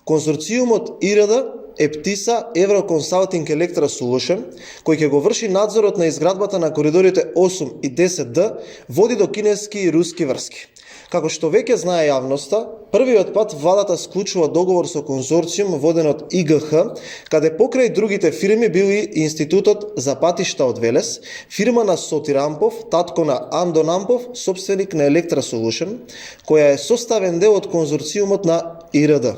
Конзорциумот ИРД Ептиса Евро Консалтинг Електра Солушен, кој ќе го врши надзорот на изградбата на коридорите 8 и 10D, води до кинески и руски врски. Како што веќе знае јавноста, првиот пат владата склучува договор со конзорциум воден од ИГХ, каде покрај другите фирми бил и Институтот за патишта од Велес, фирма на Соти Рампов, татко на Андон Рампов, собственик на Електра Солушен, која е составен дел од конзорциумот на ИРД.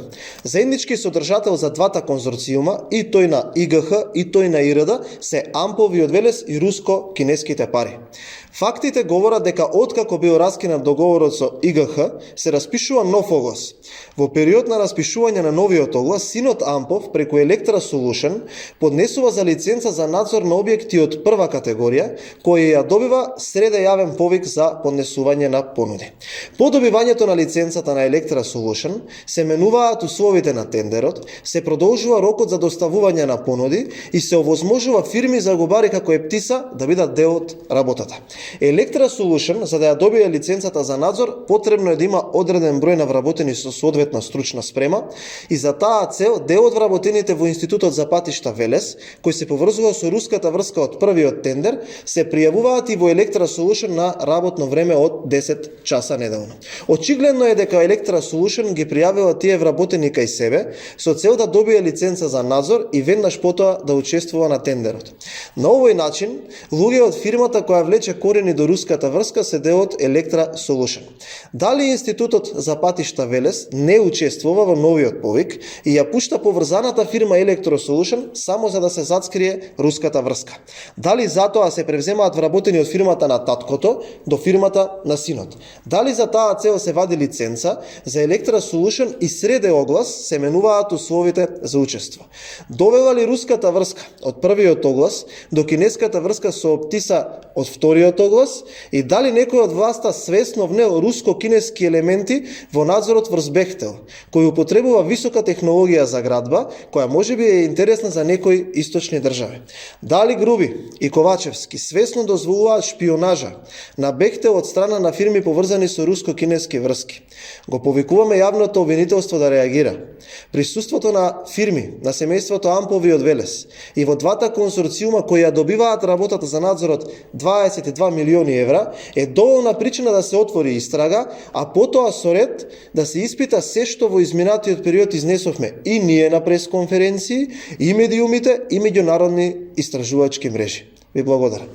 Заеднички содржател за двата конзорциума, и тој на ИГХ и тој на ИРД, се Ампови од Велес и руско-кинеските пари. Фактите говорат дека откако бил раскинат договорот со ИГХ, се распишува нов оглас. Во период на распишување на новиот оглас, синот Ампов преку Електра Солушен поднесува за лиценца за надзор на објекти од прва категорија, која ја добива среде јавен повик за поднесување на понуди. По добивањето на лиценцата на Електра Солушен се менуваат условите на тендерот, се продолжува рокот за доставување на понуди и се овозможува фирми заговари како Ептиса да бидат дел од работата. Електра Солушен, за да ја добие лиценцата за надзор, потребно е да има одреден број на вработени со соодветна стручна спрема и за таа цел дел од вработените во Институтот за патишта Велес, кој се поврзува со руската врска од првиот тендер, се пријавуваат и во Електра Солушен на работно време од 10 часа неделно. Очигледно е дека Електра Солушен ги пријавила тие вработени кај себе со цел да добие лиценца за надзор и веднаш потоа да учествува на тендерот. На овој начин, луѓе од фирмата која влече корени до руската врска се дел од Електра Солушен. Дали Институтот за патишта Велес не учествува во новиот повик и ја пушта поврзаната фирма Електро Солушен само за да се зацкрие руската врска? Дали затоа се превземаат вработени од фирмата на таткото до фирмата на синот? Дали за таа цел се вади лиценца за Електра Солушен и среде оглас се менуваат условите за учество? Довела ли руската врска од првиот оглас до кинеската врска со Ептиса од вториот оглас и дали некој од власта свесно внел руско-кинески елементи во надзорот врз Бехтел, кој употребува висока технологија за градба, која можеби е интересна за некои источни држави? Дали Груби и Ковачевски свесно дозволуваат шпионажа на Бехтел од страна на фирми поврзани со руско-кинески врски? Го повикуваме јавното обвинителство да реагира. Присуството на фирми на семејството Ампови од Велес и во двата консорциума кои ја добиваат работата за надзорот 22 милиони евра е доволна причина да се отвори истрага, а потоа со ред да се испита се што во изминатиот период изнесовме и ние на пресконференции, и медиумите, и меѓународни истражувачки мрежи. Ви благодарам.